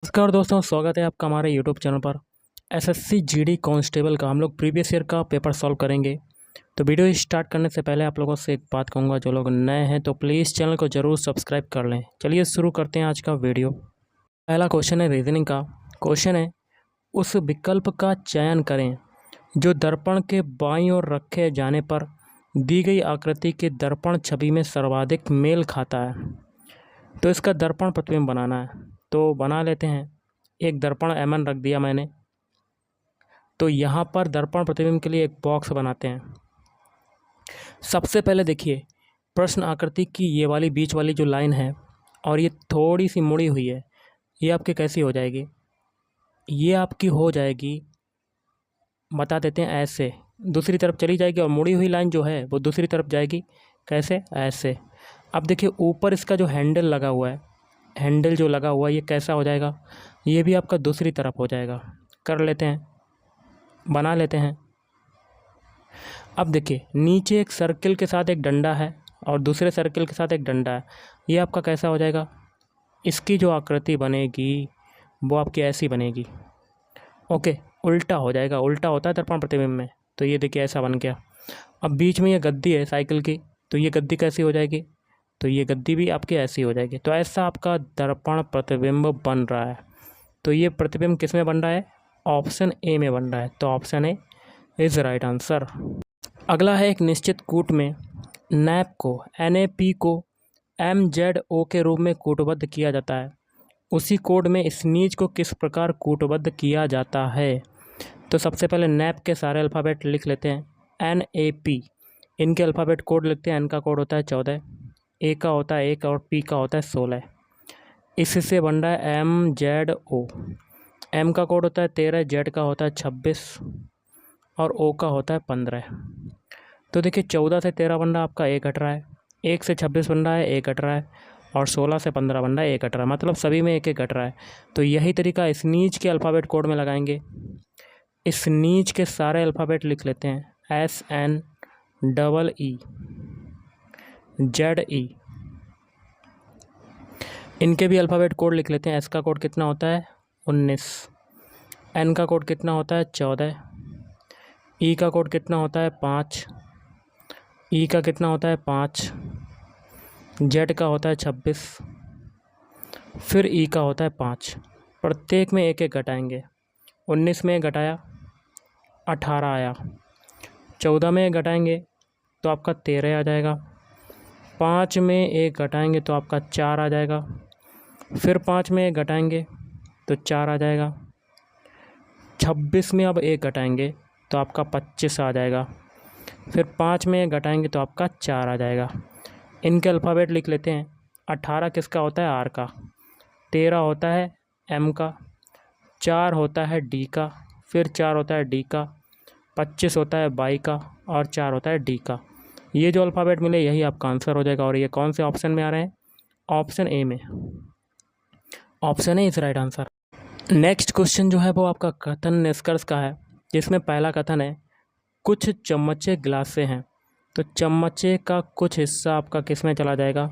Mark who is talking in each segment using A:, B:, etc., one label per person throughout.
A: नमस्कार दोस्तों, स्वागत है आपका हमारे यूट्यूब चैनल पर। एसएससी जीडी कांस्टेबल का हम लोग प्रीवियस ईयर का पेपर सॉल्व करेंगे। तो वीडियो स्टार्ट करने से पहले आप लोगों से एक बात कहूँगा, जो लोग नए हैं तो प्लीज़ चैनल को ज़रूर सब्सक्राइब कर लें। चलिए शुरू करते हैं आज का वीडियो। पहला क्वेश्चन है रीजनिंग का। क्वेश्चन है, उस विकल्प का चयन करें जो दर्पण के बाईं ओर रखे जाने पर दी गई आकृति के दर्पण छवि में सर्वाधिक मेल खाता है। तो इसका दर्पण प्रतिबिंब बनाना है, तो बना लेते हैं। एक दर्पण एमएन रख दिया मैंने। तो यहाँ पर दर्पण प्रतिबिंब के लिए एक बॉक्स बनाते हैं। सबसे पहले देखिए, प्रश्न आकृति की ये वाली बीच वाली जो लाइन है और ये थोड़ी सी मुड़ी हुई है, ये आपकी कैसी हो जाएगी? ये आपकी हो जाएगी, बता देते हैं, ऐसे दूसरी तरफ चली जाएगी और मुड़ी हुई लाइन जो है वो दूसरी तरफ जाएगी। कैसे? ऐसे। अब देखिए, ऊपर इसका जो हैंडल लगा हुआ है, हैंडल जो लगा हुआ है, ये कैसा हो जाएगा? ये भी आपका दूसरी तरफ हो जाएगा। कर लेते हैं, बना लेते हैं। अब देखिए, नीचे एक सर्किल के साथ एक डंडा है और दूसरे सर्किल के साथ एक डंडा है। ये आपका कैसा हो जाएगा? इसकी जो आकृति बनेगी वो आपकी ऐसी बनेगी। ओके, उल्टा हो जाएगा। उल्टा होता है दर्पण प्रतिबिंब में। तो ये देखिए ऐसा बन गया। अब बीच में ये गद्दी है साइकिल की, तो ये गद्दी कैसी हो जाएगी? तो ये गद्दी भी आपकी ऐसी हो जाएगी। तो ऐसा आपका दर्पण प्रतिबिंब बन रहा है। तो ये प्रतिबिंब किस में बन रहा है? ऑप्शन ए में बन रहा है। तो option A is right answer. अगला है, एक निश्चित कूट में नैप को NAP को MZO के रूप में कूटबद्ध किया जाता है। उसी कोड में स्नीज को किस प्रकार कूटबद्ध किया जाता है? तो सबसे पहले नैप के सारे अल्फ़ाबेट लिख लेते हैं। NAP, इनके अल्फ़ाबेट कोड लिखते हैं। N का कोड होता है 14, A का होता है 1 और P का होता है 16। इससे बन रहा है MZO। M का कोड होता है 13, Z का होता है 26 और O का होता है 15। तो देखिए, 14 से 13 बन रहा है आपका, 1 घट रहा है। 1 से 26 बन रहा है, 1 घट रहा है। और 16 से 15 बन रहा है, 1 घट रहा है। मतलब सभी में 1 1 घट रहा है। तो यही तरीका स्नीज के अल्फ़ाबेट कोड में लगाएंगे। स्नीज के सारे अल्फ़ाबेट लिख लेते हैं। SNEE ZE, इनके भी अल्फ़ाबेट कोड लिख लेते हैं। S का कोड कितना होता है? 19। N का कोड कितना होता है? 14। E का कोड कितना होता है? 5। E का कितना होता है? 5। Z का होता है 26। फिर E का होता है 5। प्रत्येक में 1 1 घटाएंगे। 19 में घटाया, 18 आया। 14 में घटाएंगे तो आपका 13 आ जाएगा। 5 में 1 घटाएंगे तो आपका 4 आ जाएगा। फिर 5 में 1 घटाएंगे तो 4 आ जाएगा। 26 में अब 1 घटाएंगे तो आपका 25 आ जाएगा। फिर 5 में 1 घटाएंगे तो आपका 4 आ जाएगा। इनके अल्फ़ाबेट लिख लेते हैं। 18 किसका होता है? R का। 13 होता है M का। 4 होता है D का। फिर 4 होता है D का। 25 होता है Y का और 4 होता है D का। ये जो अल्फ़ाबेट मिले यही आपका आंसर हो जाएगा। और ये कौन से ऑप्शन में आ रहे हैं? ऑप्शन ए में। Option A is right answer. Next question जो है वो आपका कथन निष्कर्ष का है, जिसमें पहला कथन है, कुछ चम्मचे गिलासे हैं। तो चम्मचे का कुछ हिस्सा आपका किस में चला जाएगा?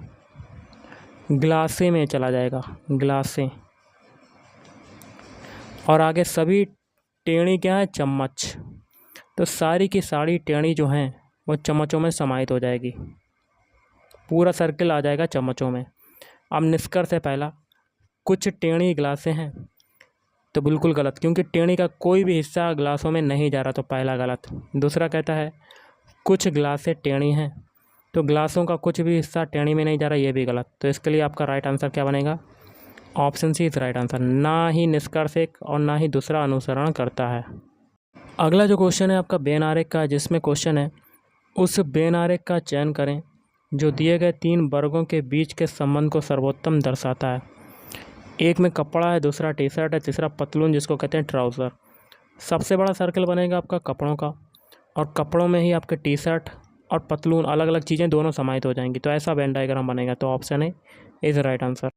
A: गिलासे में चला जाएगा, गिलासे। और आगे सभी टेढ़ी क्या है? चम्मच। तो सारी की सारी टेढ़ी जो हैं वो चम्मचों में समाहित हो जाएगी। पूरा सर्किल आ जाएगा चम्मचों में। अब निष्कर्ष है पहला, कुछ टेढ़ी गिलासें हैं। तो बिल्कुल गलत, क्योंकि टेढ़ी का कोई भी हिस्सा गिलासों में नहीं जा रहा। तो पहला गलत। दूसरा कहता है कुछ गिलासें टेढ़ी हैं, तो गिलासों का कुछ भी हिस्सा टेढ़ी में नहीं जा रहा, ये भी गलत। तो इसके लिए आपका राइट आंसर क्या बनेगा? Option C is right answer. ना ही निष्कर्ष एक और ना ही दूसरा अनुसरण करता है। अगला जो क्वेश्चन है आपका बेन आरेख का, जिसमें क्वेश्चन है, उस बेन आरेख का चयन करें जो दिए गए 3 वर्गों के बीच के संबंध को सर्वोत्तम दर्शाता है। एक में कपड़ा है, दूसरा टी शर्ट है, तीसरा पतलून जिसको कहते हैं ट्राउज़र। सबसे बड़ा सर्कल बनेगा आपका कपड़ों का, और कपड़ों में ही आपके टी शर्ट और पतलून अलग अलग चीज़ें दोनों समाहित हो जाएंगी। तो ऐसा वेन डायग्राम बनेगा। तो option A is right answer.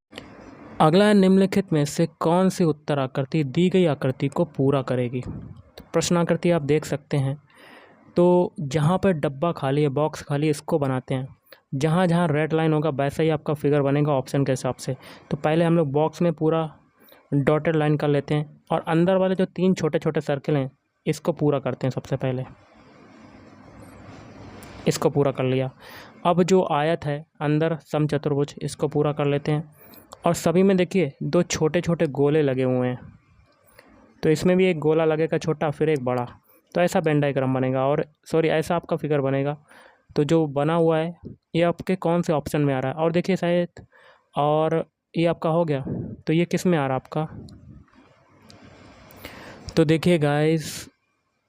A: अगला है, निम्नलिखित में से कौन सी उत्तर आकृति दी गई आकृति को पूरा करेगी? तो प्रश्न आकृति आप देख सकते हैं। तो जहाँ पर डब्बा खाली है, बॉक्स खाली है, इसको बनाते हैं। जहाँ जहाँ रेड लाइन होगा वैसा ही आपका फिगर बनेगा ऑप्शन के हिसाब से। तो पहले हम लोग बॉक्स में पूरा डॉटेड लाइन कर लेते हैं और अंदर वाले जो 3 छोटे छोटे सर्किल हैं इसको पूरा करते हैं। सबसे पहले इसको पूरा कर लिया। अब जो आयत है अंदर समचतुर्भुज, इसको पूरा कर लेते हैं। और सभी में देखिए 2 छोटे छोटे गोले लगे हुए हैं, तो इसमें भी एक गोला लगेगा छोटा, फिर एक बड़ा, तो ऐसा वेन डायग्राम बनेगा। और सॉरी, ऐसा आपका फिगर बनेगा। तो जो बना हुआ है ये आपके कौन से ऑप्शन में आ रहा है, और देखिए शायद, और ये आपका हो गया, तो ये किस में आ रहा है आपका, तो देखिए गाइस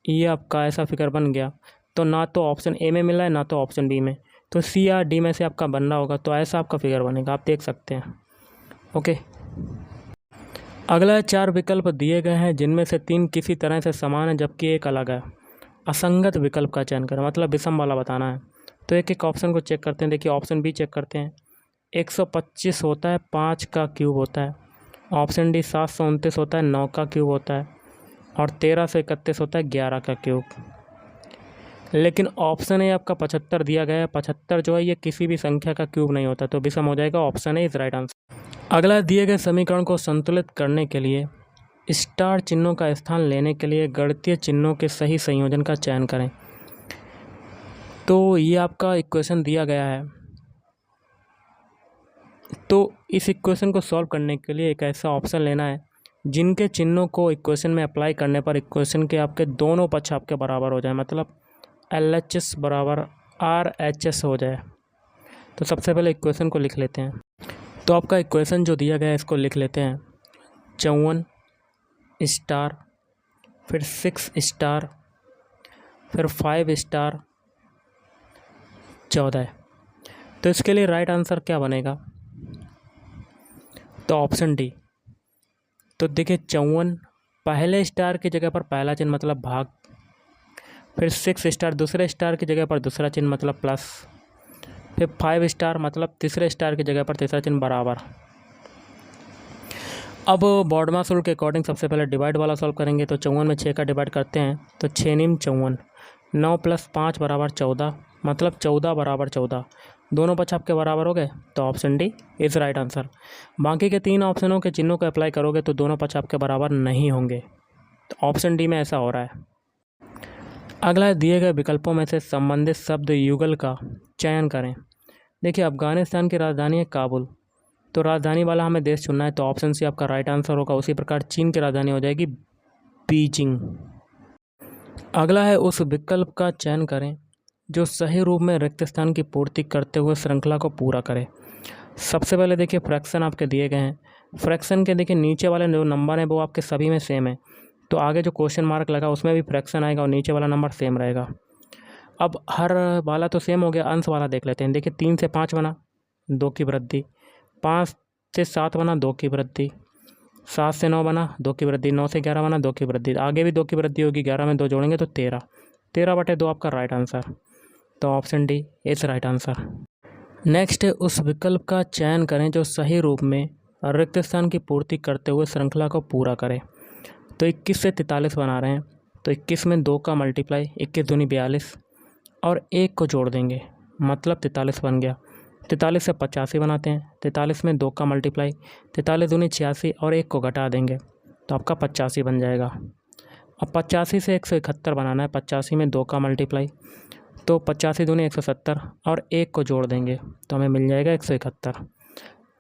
A: ये आपका ऐसा फिगर बन गया। तो ना तो ऑप्शन ए में मिला है ना तो ऑप्शन बी में, तो सी या डी में से आपका बनना होगा। तो ऐसा आपका फिगर बनेगा, आप देख सकते हैं। ओके, अगला 4 विकल्प दिए गए हैं जिनमें से 3 किसी तरह से समान है जबकि एक अलग है। असंगत विकल्प का चयन करें, मतलब विषम वाला बताना है। तो एक एक ऑप्शन को चेक करते हैं। देखिए ऑप्शन बी चेक करते हैं। 125 होता है 5 का क्यूब होता है। ऑप्शन डी 729 होता है 9 का क्यूब होता है। और 1331 होता है 11 का क्यूब। लेकिन ऑप्शन ए आपका 75 दिया गया है। 75 जो है ये किसी भी संख्या का क्यूब नहीं होता, तो विषम हो जाएगा। Option A is right answer. अगला, दिए गए समीकरण को संतुलित करने के लिए स्टार चिन्हों का स्थान लेने के लिए गणितीय चिन्हों के सही संयोजन का चयन करें। तो ये आपका इक्वेशन दिया गया है। तो इस इक्वेशन को सॉल्व करने के लिए एक ऐसा ऑप्शन लेना है जिनके चिन्हों को इक्वेशन में अप्लाई करने पर इक्वेशन के आपके दोनों पक्ष आपके बराबर हो जाए, मतलब LHS बराबर RHS हो जाए। तो सबसे पहले इक्वेशन को लिख लेते हैं। तो आपका इक्वेशन जो दिया गया है इसको लिख लेते हैं। 54 स्टार, फिर 6 स्टार, फिर 5 स्टार, 14। तो इसके लिए राइट आंसर क्या बनेगा, तो ऑप्शन डी। तो देखिए 54 पहले स्टार की जगह पर पहला चिन्ह मतलब भाग, फिर 6 स्टार दूसरे स्टार की जगह पर दूसरा चिन्ह मतलब प्लस, फिर 5 स्टार मतलब तीसरे स्टार की जगह पर तीसरा चिन्ह बराबर। अब बॉडमास रूल के अकॉर्डिंग सबसे पहले डिवाइड वाला सॉल्व करेंगे। तो 54 में 6 का डिवाइड करते हैं तो 6 × 54, 9 + 5 = 14, मतलब 14 = 14। दोनों पक्ष आपके बराबर हो गए, तो option D is right answer. बाकी के 3 ऑप्शनों के चिन्हों को अप्लाई करोगे तो दोनों पक्ष आपके बराबर नहीं होंगे, तो ऑप्शन डी में ऐसा हो रहा है। अगला, दिए गए विकल्पों में से संबंधित शब्द युगल का चयन करें। देखिए अफगानिस्तान की राजधानी है काबुल, तो राजधानी वाला हमें देश चुनना है, तो ऑप्शन सी आपका राइट आंसर होगा। उसी प्रकार चीन की राजधानी हो जाएगी बीजिंग। अगला है, उस विकल्प का चयन करें जो सही रूप में रिक्त स्थान की पूर्ति करते हुए श्रृंखला को पूरा करे। सबसे पहले देखिए फ्रैक्शन आपके दिए गए हैं। फ्रैक्शन के देखिए नीचे वाले जो नंबर हैं वो आपके सभी में सेम है, तो आगे जो क्वेश्चन मार्क लगा उसमें भी फ्रैक्शन आएगा और नीचे वाला नंबर सेम रहेगा। अब हर वाला तो सेम हो गया, अंश वाला देख लेते हैं। देखिए 3 से 5 बना 2 की वृद्धि, 5 से 7 बना 2 की वृद्धि, 7 से 9 बना 2 की वृद्धि, 9 से 11 बना 2 की वृद्धि, आगे भी 2 की वृद्धि होगी। 11 में 2 जोड़ेंगे तो 13, 13/2 आपका राइट आंसर, तो option D is right answer. Next, उस विकल्प का चयन करें जो सही रूप में रिक्त स्थान की पूर्ति करते हुए श्रृंखला को पूरा करे। तो 21 से 43 बना रहे हैं, तो 21 में 2 का मल्टीप्लाई, 21 दूनी 42 और 1 को जोड़ देंगे, मतलब 43 बन गया। 43 से 85 बनाते हैं, 43 में 2 का मल्टीप्लाई, 43 दूनी 86 और 1 को घटा देंगे, तो आपका 85 बन जाएगा। अब 85 से 171 बनाना है, 85 में 2 का मल्टीप्लाई, तो 85 दूनी 170 और 1 को जोड़ देंगे, तो हमें मिल जाएगा 171।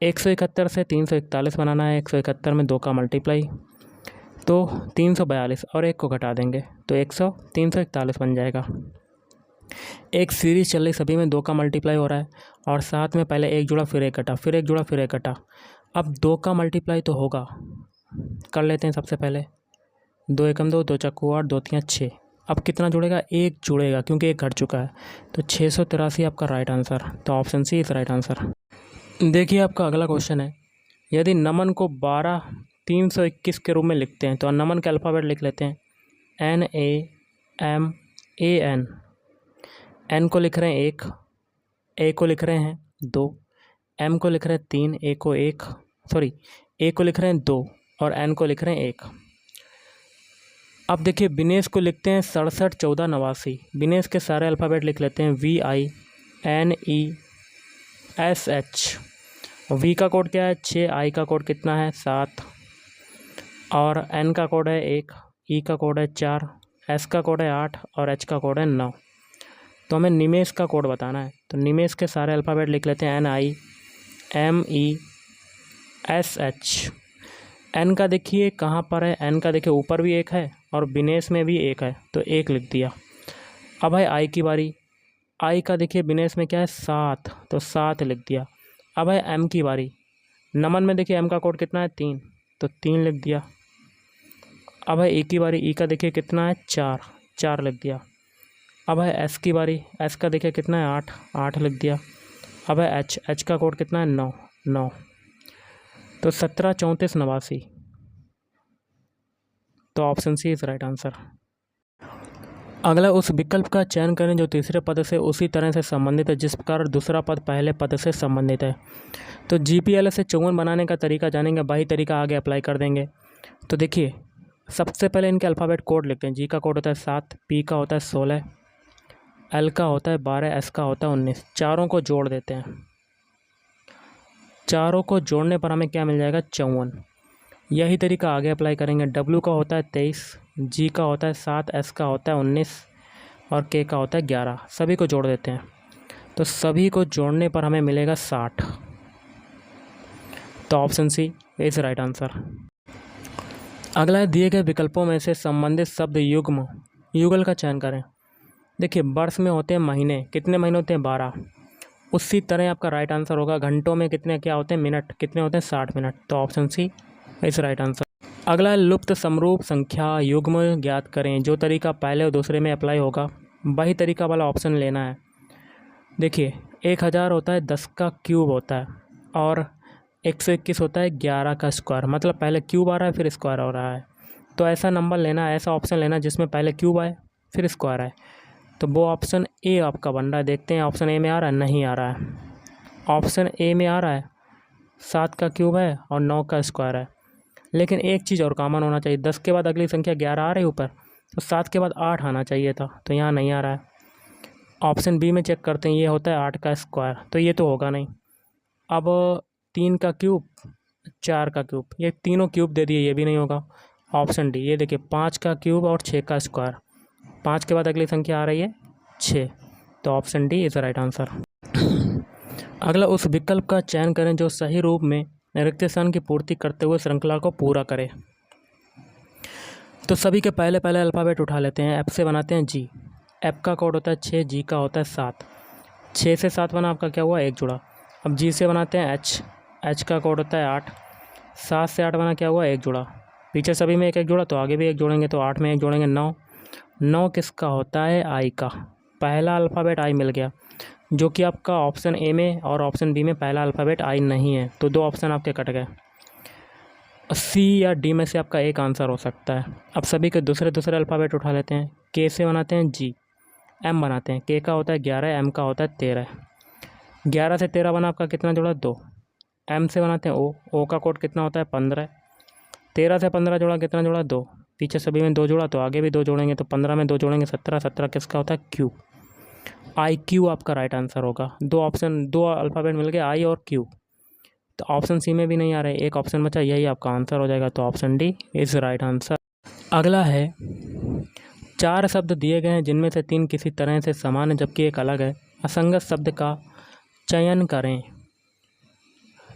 A: 171 से 341 बनाना है, 171 में 2 का मल्टीप्लाई, तो 342 और 1 को घटा देंगे, तो 341 बन जाएगा। एक सीरीज चल रही, सभी में 2 का मल्टीप्लाई हो रहा है और साथ में पहले 1 जुड़ा फिर 1 घटा, फिर 1 जुड़ा फिर 1 घटा। अब 2 का मल्टीप्लाई तो होगा, कर लेते हैं। सबसे पहले 2 एकम 2, 2 चक्कू 8, 2 तियां 6। अब कितना जुड़ेगा, 1 जुड़ेगा क्योंकि 1 घट चुका है, तो 683 आपका राइट आंसर, तो option C is right answer. देखिए आपका अगला क्वेश्चन है, यदि नमन को 12 321 के रूप में लिखते हैं, तो नमन के अल्फ़ाबेट लिख लेते हैं। NAMAN, एन को लिख रहे हैं 1, ए को लिख रहे हैं 2, एम को लिख रहे हैं 3, ए को लिख रहे हैं 2 और एन को लिख रहे हैं 1। अब देखिए विनेश को लिखते हैं 67 14 89। विनेश के सारे अल्फ़ाबेट लिख लेते हैं, VINESH। वी का कोड क्या है 6, आई का कोड कितना है 7, और N का कोड है 1, E का कोड है 4, S का कोड है 8 और H का कोड है 9। तो हमें निमेश का कोड बताना है। तो निमेश के सारे अल्फ़ाबेट लिख लेते हैं NIMESH। N का देखिए कहाँ पर है, N का देखिए ऊपर भी एक है और विनेश में भी एक है, तो 1 लिख दिया। अब है I की बारी। I का देखिए विनेश में क्या है 7, तो 7 लिख दिया। अब है M की बारी। नमन में देखिए M का कोड कितना है 3, तो 3 लिख दिया। अब है E की बारी। E का देखिए कितना है 4, 4 लिख दिया। अब है S की बारी। S का देखिए कितना है 8, 8 लिख दिया। अब है H का कोड कितना है 9, 9। तो 17, 34, 89। तो option C is right answer. अगला, उस विकल्प का चयन करें जो तीसरे पद से उसी तरह से संबंधित है जिस प्रकार दूसरा पद पहले पद से संबंधित है। तो GPL से 54 बनाने का तरीका जानेंगे, वही तरीका आगे अप्लाई कर देंगे। तो देखिए सबसे पहले इनके अल्फ़ाबेट कोड लिखते हैं। G का कोड होता है 7, P का होता है 16, L का होता है 12, S का होता है 19। चारों को जोड़ देते हैं। चारों को जोड़ने पर हमें क्या मिल जाएगा 54। यही तरीका आगे अप्लाई करेंगे। W का होता है 23, G का होता है 7, S का होता है 19 और K का होता है 11। सभी को जोड़ देते हैं। तो सभी को जोड़ने पर हमें मिलेगा 60। तो option C is right answer. अगला है, दिए गए विकल्पों में से संबंधित शब्द युगल का चयन करें। देखिए वर्ष में होते हैं महीने, कितने महीने होते हैं 12। उसी तरह आपका राइट आंसर होगा घंटों में कितने क्या होते हैं मिनट, कितने होते हैं 60 मिनट। तो option C is right answer. अगला है, लुप्त समरूप संख्या युग्म ज्ञात करें। जो तरीका पहले और दूसरे में अप्लाई होगा वही तरीका वाला ऑप्शन लेना है। देखिए 1000 होता है 10 का क्यूब होता है और 121 होता है 11 का स्क्वायर। मतलब पहले क्यूब आ रहा है फिर स्क्वायर हो रहा है। तो ऐसा नंबर लेना है, ऐसा ऑप्शन लेना जिसमें पहले क्यूब आए फिर स्क्वायर आए। तो वो ऑप्शन ए आपका बन रहा है। देखते हैं ऑप्शन ए में आ रहा है, नहीं आ रहा है। ऑप्शन ए में आ रहा है 7 का क्यूब है और 9 का स्क्वायर है। लेकिन एक चीज़ और कॉमन होना चाहिए, 10 के बाद अगली संख्या 11 आ रही है ऊपर, तो 7 के बाद 8 आना चाहिए था, तो यहाँ नहीं आ रहा है। ऑप्शन बी में चेक करते हैं, ये होता है 8 का स्क्वायर, तो ये तो होगा नहीं। अब 3 का क्यूब 4 का क्यूब, ये तीनों क्यूब दे दिए, ये भी नहीं होगा। ऑप्शन डी, ये देखिए 5 का क्यूब और 6 का स्क्वायर, 5 के बाद अगली संख्या आ रही है 6। तो option D is right answer. अगला, उस विकल्प का चयन करें जो सही रूप में रिक्त स्थान की पूर्ति करते हुए श्रृंखला को पूरा करे। तो सभी के पहले पहले अल्फ़ाबेट उठा लेते हैं। एफ से बनाते हैं जी। एफ का कोड होता है 6, जी का होता है 7। 6 से 7 बना, आपका क्या हुआ 1 जुड़ा। अब जी से बनाते हैं एच। एच का कोड होता है 8। 7 से 8 बना, क्या हुआ 1 जुड़ा। पीछे सभी में 1 1 जुड़ा, तो आगे भी 1 जोड़ेंगे, तो 8 में 1 जोड़ेंगे 9। 9 किसका होता है आई का। पहला अल्फ़ाबेट आई मिल गया, जो कि आपका ऑप्शन ए में और ऑप्शन बी में पहला अल्फ़ाबेट आई नहीं है, तो 2 ऑप्शन आपके कट गए। सी या डी में से आपका एक आंसर हो सकता है। अब सभी के दूसरे अल्फ़ाबेट उठा लेते हैं। के से बनाते हैं जी। एम बनाते हैं। के का होता है 11, एम का होता है 13। 11 से 13 बना, आपका कितना जुड़ा 2। एम से बनाते हैं ओ। ओ का कोड कितना होता है 15। 13 से 15 जोड़ा, कितना जुड़ा 2। पीछे सभी में 2 जोड़ा, तो आगे भी 2 जोड़ेंगे, तो 15 में 2 जोड़ेंगे 17। 17 किसका होता है क्यू। आई क्यू आपका राइट आंसर होगा। 2 ऑप्शन, 2 अल्फ़ाबेट मिल गए, आई और क्यू। तो ऑप्शन सी में भी नहीं आ रहा है, एक ऑप्शन बचा, यही आपका आंसर हो जाएगा। तो option D is right answer. अगला है, 4 शब्द दिए गए हैं जिनमें से 3 किसी तरह से समान है जबकि एक अलग है। असंगत शब्द का चयन करें।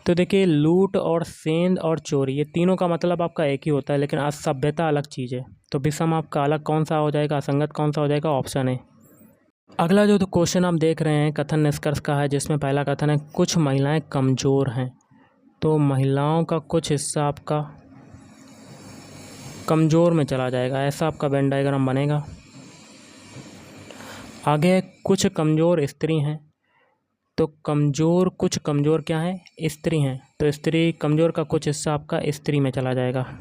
A: तो देखिए लूट और सेंध और चोरी, ये तीनों का मतलब आपका एक ही होता है, लेकिन असभ्यता अलग चीज़ है। तो विषम आपका अलग कौन सा हो जाएगा, असंगत कौन सा हो जाएगा, ऑप्शन है। अगला जो तो क्वेश्चन आप देख रहे हैं कथन निष्कर्ष का है, जिसमें पहला कथन है कुछ महिलाएं कमज़ोर हैं। तो महिलाओं का कुछ हिस्सा आपका कमज़ोर में चला जाएगा, ऐसा आपका वेन डायग्राम बनेगा। आगे कुछ कमज़ोर स्त्री हैं। तो कमज़ोर, कुछ कमज़ोर क्या है, स्त्री हैं। तो स्त्री कमज़ोर का कुछ हिस्सा आपका स्त्री में चला जाएगा।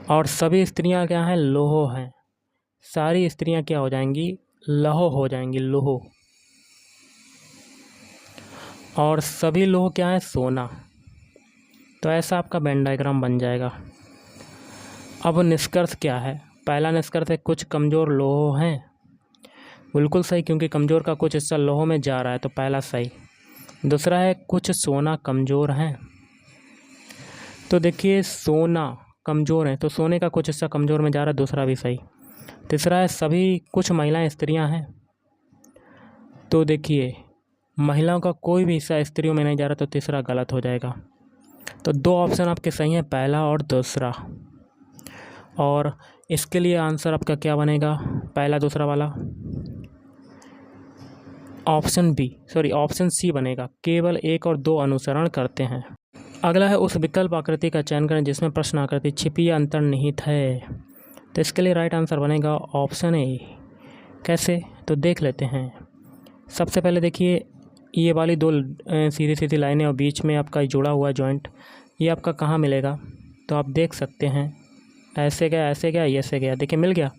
A: और सभी स्त्रियां क्या हैं, लोहो हैं। सारी स्त्रियां क्या हो जाएंगी, लहो हो जाएंगी, लोहो। और सभी लोह क्या है, सोना। तो ऐसा आपका वेन डायग्राम बन जाएगा। अब निष्कर्ष क्या है, पहला निष्कर्ष है कुछ कमज़ोर लोह हैं, बिल्कुल सही, क्योंकि कमज़ोर का कुछ हिस्सा लोह में जा रहा है, तो पहला सही। दूसरा है कुछ सोना कमज़ोर हैं। तो देखिए सोना कमज़ोर है, तो सोने का कुछ हिस्सा कमज़ोर में जा रहा है, दूसरा भी सही। तीसरा है सभी कुछ महिलाएं स्त्रियां हैं, तो देखिए महिलाओं का कोई भी हिस्सा स्त्रियों में नहीं जा रहा, तो तीसरा गलत हो जाएगा। तो दो ऑप्शन आपके सही हैं, पहला और दूसरा। और इसके लिए आंसर आपका क्या बनेगा, पहला दूसरा वाला? ऑप्शन सी बनेगा, केवल 1 और 2 अनुसरण करते हैं। अगला है उस विकल्प आकृति का चयन करें जिसमें प्रश्न आकृति छिपी या अंतर्निहित है। तो इसके लिए राइट आंसर बनेगा ऑप्शन ए। कैसे, तो देख लेते हैं। सबसे पहले देखिए ये वाली 2 सीधी सीधी लाइनें और बीच में आपका जुड़ा हुआ जॉइंट, ये आपका कहाँ मिलेगा? तो आप देख सकते हैं ऐसे गया, ऐसे गया, ये से गया, देखिए मिल गया।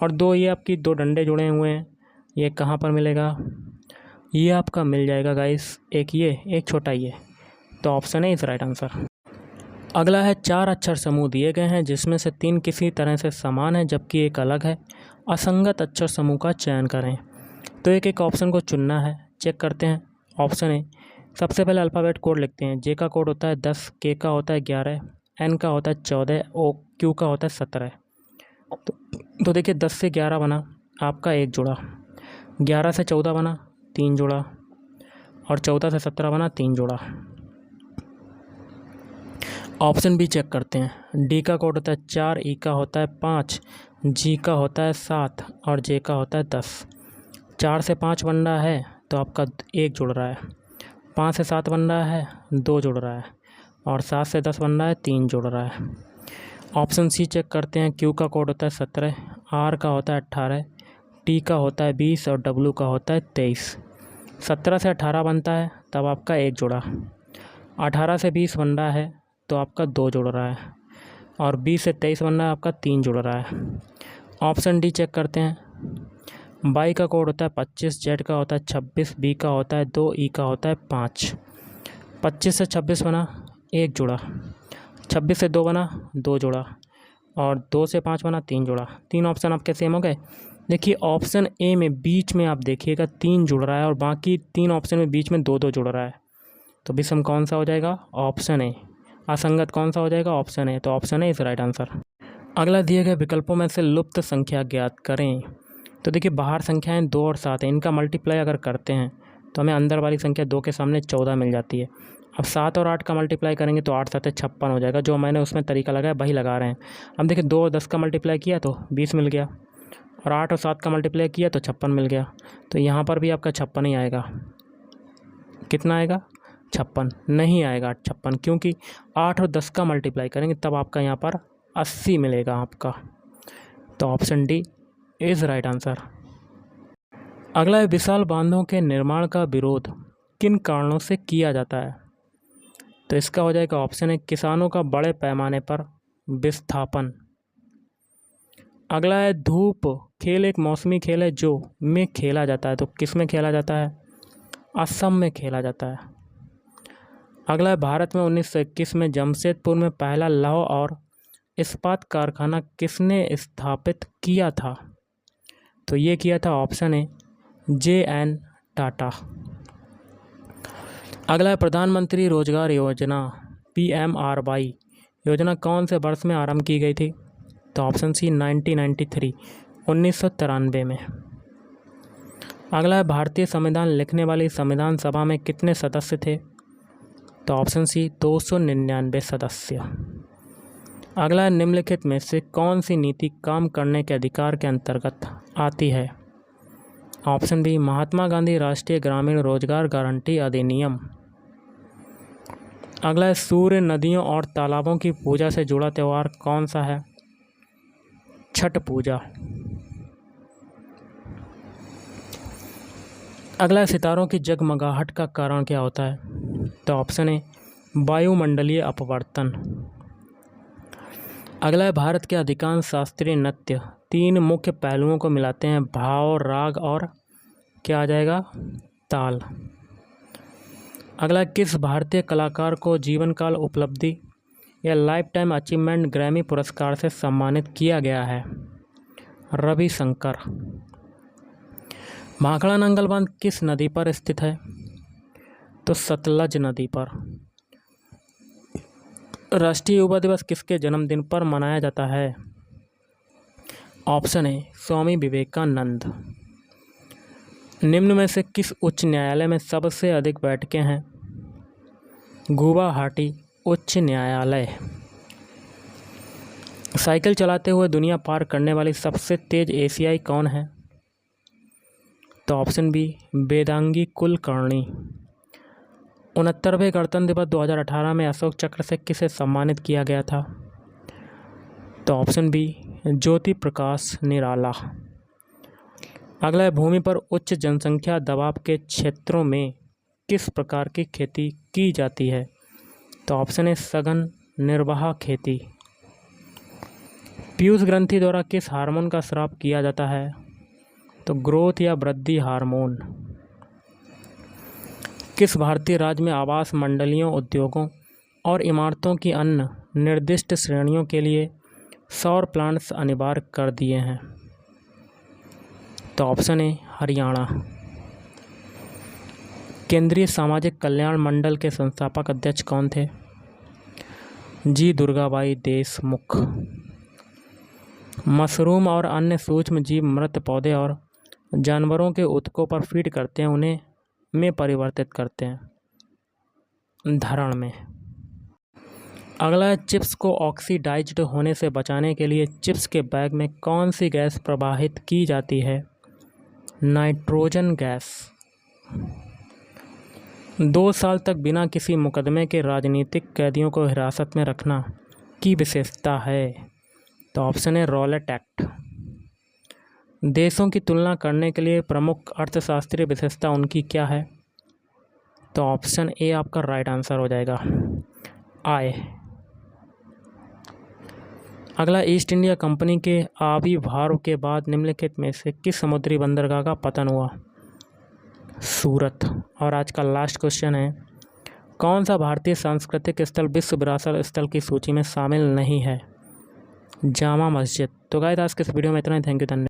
A: और 2 ये आपकी 2 डंडे जुड़े हुए हैं, ये कहाँ पर मिलेगा? ये आपका मिल जाएगा गाइस, एक ये, एक छोटा ये। तो option A is right answer. अगला है 4 अक्षर समूह दिए गए हैं जिसमें से 3 किसी तरह से समान है जबकि एक अलग है। असंगत अक्षर समूह का चयन करें। तो एक एक ऑप्शन को चुनना है, चेक करते हैं। ऑप्शन ए, सबसे पहले अल्फ़ाबेट कोड लिखते हैं। जे का कोड होता है 10, के का होता है 11, एन का होता है 14, ओ क्यू का होता है 17। तो देखिए 10 से 11 बना आपका 1 जुड़ा, 11 से 14 बना 3 जुड़ा, और 14 से 17 बना 3 जुड़ा। ऑप्शन बी चेक करते हैं। डी का कोड होता है 4, ई का होता है 5, जी का होता है 7 और जे का होता है 10। 4 से 5 बन रहा है तो आपका 1 जुड़ रहा है, 5 से 7 बन रहा है 2 जुड़ रहा है, और 7 से 10 बन रहा है 3 जुड़ रहा है। ऑप्शन सी चेक करते हैं। क्यू का कोड होता है 17, आर का होता है 18, टी का होता है 20 और डब्ल्यू का होता है 23। 17 से 18 बनता है तब आपका 1 जुड़ा, 18 से 20 बन रहा है तो आपका 2 जुड़ रहा है, और 20 से 23 बन रहा है आपका 3 जुड़ रहा है। ऑप्शन डी चेक करते हैं। बाई का कोड होता है 25, जेड का होता है 26, बी का होता है 2, ई का होता है 5। 25 से 26 बना 1 जुड़ा, 26 से 2 बना 2 जुड़ा, और 2 से 5 बना 3 जुड़ा। 3 ऑप्शन आपके सेम हो गए। देखिए ऑप्शन ए में बीच में आप देखिएगा 3 जुड़ रहा है और बाकी 3 ऑप्शन में बीच में 2-2 जुड़ रहा है, तो विषम कौन सा हो जाएगा? Option A. असंगत कौन सा हो जाएगा? Option A. तो option A is right answer. अगला दिए गए विकल्पों में से लुप्त संख्या ज्ञात करें। तो देखिए बाहर संख्याएं 2 और 7 हैं, इनका मल्टीप्लाई अगर करते हैं तो हमें अंदर वाली संख्या 2 के सामने 14 मिल जाती है। अब 7 और 8 का मल्टीप्लाई करेंगे तो 8 7 56 हो जाएगा, जो मैंने उसमें तरीका लगाया वही लगा रहे हैं। अब देखिए 2 और 10 का मल्टीप्लाई किया तो 20 मिल गया, और 8 और 7 का मल्टीप्लाई किया तो 56 मिल गया। तो यहाँ पर भी आपका 56 ही आएगा। कितना आएगा? 56 नहीं आएगा 56, क्योंकि 8 और 10 का मल्टीप्लाई करेंगे तब आपका यहाँ पर 80 मिलेगा आपका। तो option D is right answer. अगला है विशाल बांधों के निर्माण का विरोध किन कारणों से किया जाता है। तो इसका हो जाएगा ऑप्शन है किसानों का बड़े पैमाने पर विस्थापन। अगला है धूप खेल एक मौसमी खेल है जो में खेला जाता है। तो किस में खेला जाता है? असम में खेला जाता है। अगला है भारत में 1921 में जमशेदपुर में पहला लौह और इस्पात कारखाना किसने स्थापित किया था। तो ये किया था ऑप्शन ए JN टाटा। अगला है प्रधानमंत्री रोजगार योजना PMRY योजना कौन से वर्ष में आरंभ की गई थी। तो ऑप्शन सी 1993 1993 में। अगला है भारतीय संविधान लिखने वाली संविधान सभा में कितने सदस्य थे। तो ऑप्शन सी 299 सदस्य। अगला है निम्नलिखित में से कौन सी नीति काम करने के अधिकार के अंतर्गत आती है। ऑप्शन बी महात्मा गांधी राष्ट्रीय ग्रामीण रोजगार गारंटी अधिनियम। अगला है सूर्य नदियों और तालाबों की पूजा से जुड़ा त्यौहार कौन सा है। छठ पूजा। अगला है सितारों की जगमगाहट का कारण क्या होता है। तो ऑप्शन ए वायुमंडलीय अपवर्तन। अगला है भारत के अधिकांश शास्त्रीय नृत्य 3 मुख्य पहलुओं को मिलाते हैं, भाव, राग और क्या आ जाएगा, ताल। अगला किस भारतीय कलाकार को जीवन काल उपलब्धि या लाइफ टाइम अचीवमेंट ग्रैमी पुरस्कार से सम्मानित किया गया है। रविशंकर। भाखड़ा नंगल बांध किस नदी पर स्थित है। तो सतलज नदी पर। राष्ट्रीय युवा दिवस किसके जन्मदिन पर मनाया जाता है? Option A Swami Vivekananda. निम्न में से किस उच्च न्यायालय में सबसे अधिक बैठकें हैं? गुवाहाटी उच्च न्यायालय। साइकिल चलाते हुए दुनिया पार करने वाली सबसे तेज एशियाई कौन है? तो ऑप्शन बी वेदांगी कुलकर्णी। 69वें गणतंत्र दिवस 2018 में अशोक चक्र से किसे सम्मानित किया गया था? तो ऑप्शन बी ज्योति प्रकाश निराला। अगला है, भूमि पर उच्च जनसंख्या दबाव के क्षेत्रों में किस प्रकार की खेती की जाती है? तो ऑप्शन है सघन निर्वाह खेती। पीयूष ग्रंथि द्वारा किस हार्मोन का स्राव किया जाता है? तो ग्रोथ या वृद्धि हार्मोन। किस भारतीय राज्य में आवास मंडलियों, उद्योगों और इमारतों की अन्य निर्दिष्ट श्रेणियों के लिए सौर प्लांट्स अनिवार्य कर दिए हैं? तो ऑप्शन है हरियाणा। केंद्रीय सामाजिक कल्याण मंडल के संस्थापक अध्यक्ष कौन थे? जी दुर्गाबाई देशमुख। मशरूम और अन्य सूक्ष्म जीव मृत पौधे और जानवरों के ऊतकों पर फीड करते हैं, उन्हें में परिवर्तित करते हैं धरण में। अगला है, चिप्स को ऑक्सीडाइज्ड होने से बचाने के लिए चिप्स के बैग में कौन सी गैस प्रवाहित की जाती है? Nitrogen gas. 2 साल तक बिना किसी मुकदमे के राजनीतिक कैदियों को हिरासत में रखना की विशेषता है? तो ऑप्शन है रॉलेट एक्ट। देशों की तुलना करने के लिए प्रमुख अर्थशास्त्रीय विशेषता उनकी क्या है? तो ऑप्शन ए आपका राइट आंसर हो जाएगा, आय। अगला, ईस्ट इंडिया कंपनी के आविर्भाव के बाद निम्नलिखित में से किस समुद्री बंदरगाह का पतन हुआ? सूरत। और आज का लास्ट क्वेश्चन है, कौन सा भारतीय सांस्कृतिक स्थल विश्व विरासत स्थल की सूची में शामिल नहीं है? जामा मस्जिद। तो गाइस, आज के इस वीडियो में इतना ही। थैंक यू, धन्यवाद।